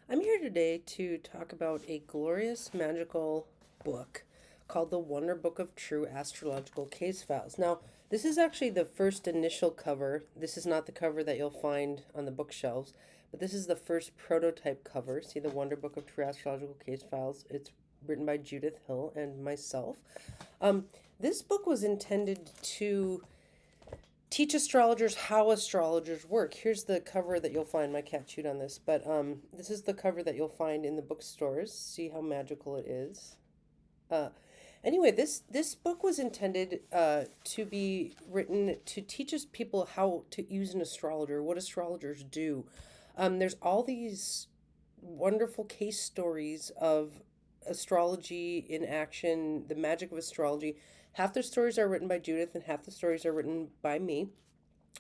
I'm here today to talk about a glorious magical book called The Wonder Book of True Astrological Case Files. Now, this is actually the first initial cover. This is not the cover that you'll find on the bookshelves, but this is the first prototype cover. See the Wonder Book of True Astrological Case Files. It's written by Judith Hill and myself. Um, this book was intended to teach astrologers how astrologers work. Here's the cover that you'll find. My cat chewed on this, but this is the cover that you'll find in the bookstores. See how magical it is. Uh, anyway, this book was intended to be written to teach us people how to use an astrologer, what astrologers do. There's all these wonderful case stories of astrology in action, the magic of astrology. Half the stories are written by Judith, and half the stories are written by me.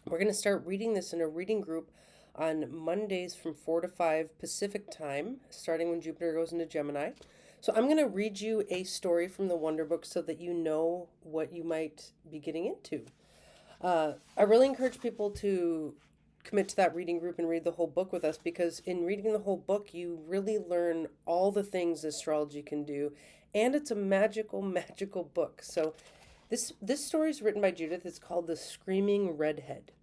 We're going to start reading this in a reading group on Mondays from 4 to 5 Pacific time, starting when Jupiter goes into Gemini. So I'm going to read you a story from the Wonder Book so that you know what you might be getting into. I really encourage people to commit to that reading group and read the whole book with us, because in reading the whole book, you really learn all the things astrology can do. And it's a magical, magical book. So this story is written by Judith. It's called The Screaming Redhead.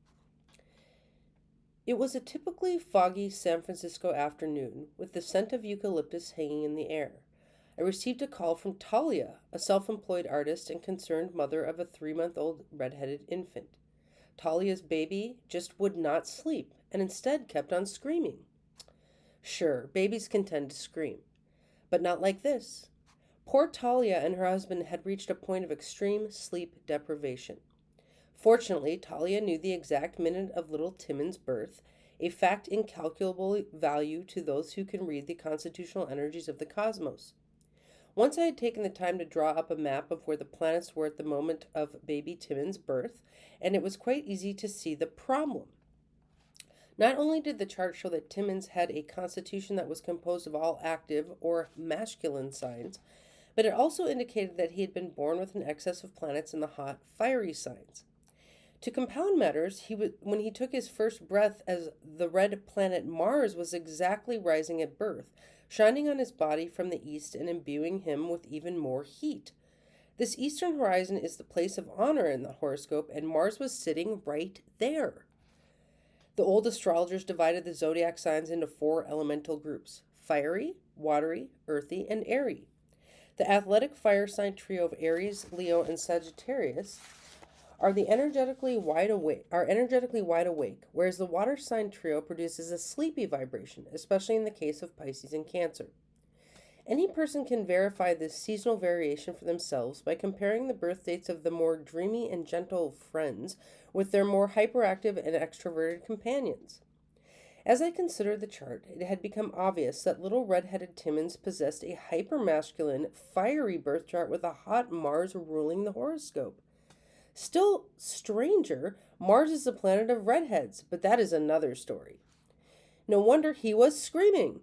It was a typically foggy San Francisco afternoon, with the scent of eucalyptus hanging in the air. I received a call from Talia, a self employed artist and concerned mother of a 3-month-old redheaded infant. Talia's baby just would not sleep and instead kept on screaming. Sure, babies can tend to scream, but not like this. Poor Talia and her husband had reached a point of extreme sleep deprivation. Fortunately, Talia knew the exact minute of little Timon's birth, a fact incalculable value to those who can read the constitutional energies of the cosmos. Once I had taken the time to draw up a map of where the planets were at the moment of baby Timon's birth, and it was quite easy to see the problem. Not only did the chart show that Timmins had a constitution that was composed of all active or masculine signs, but it also indicated that he had been born with an excess of planets in the hot, fiery signs. To compound matters, when he took his first breath as the red planet Mars was exactly rising at birth, shining on his body from the east and imbuing him with even more heat. This eastern horizon is the place of honor in the horoscope, and Mars was sitting right there. The old astrologers divided the zodiac signs into 4 elemental groups: fiery, watery, earthy, and airy. The athletic fire sign trio of Aries, Leo, and Sagittarius are energetically wide awake, whereas the water sign trio produces a sleepy vibration, especially in the case of Pisces and Cancer. Any person can verify this seasonal variation for themselves by comparing the birth dates of the more dreamy and gentle friends with their more hyperactive and extroverted companions. As I considered the chart, it had become obvious that little red-headed Timmins possessed a hyper-masculine, fiery birth chart with a hot Mars ruling the horoscope. Still stranger, Mars is the planet of redheads, but that is another story. No wonder he was screaming.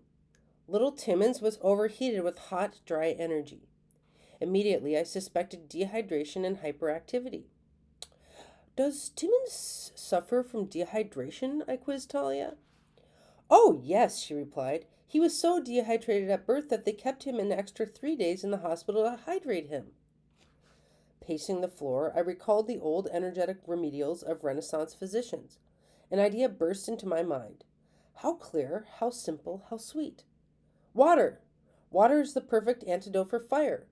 Little Timmins was overheated with hot, dry energy. Immediately, I suspected dehydration and hyperactivity. Does Timmins suffer from dehydration? I quizzed Talia. Oh, yes, she replied. He was so dehydrated at birth that they kept him an extra 3 days in the hospital to hydrate him. Pacing the floor, I recalled the old energetic remedials of Renaissance physicians. An idea burst into my mind. How clear, how simple, how sweet. Water! Water is the perfect antidote for fire.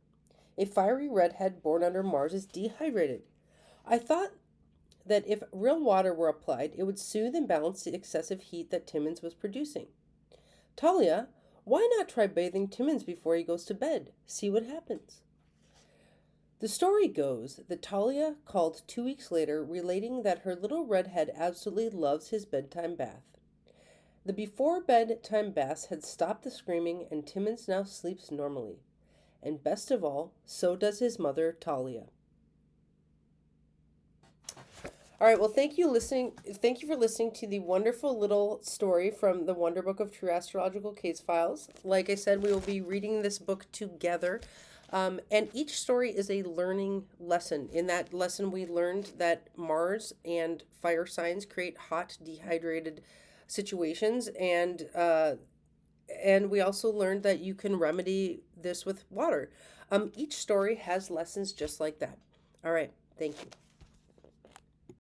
A fiery redhead born under Mars is dehydrated. I thought that if real water were applied, it would soothe and balance the excessive heat that Timmins was producing. Talia, why not try bathing Timmins before he goes to bed? See what happens. The story goes that Talia called 2 weeks later, relating that her little redhead absolutely loves his bedtime bath. The before bedtime baths had stopped the screaming, and Timmins now sleeps normally. And best of all, so does his mother, Talia. All right, well, thank you listening. Thank you for listening to the wonderful little story from the Wonder Book of True Astrological Case Files. Like I said, we will be reading this book together. And each story is a learning lesson. In that lesson, we learned that Mars and fire signs create hot, dehydrated situations, And we also learned that you can remedy this with water. Each story has lessons just like that. All right. Thank you.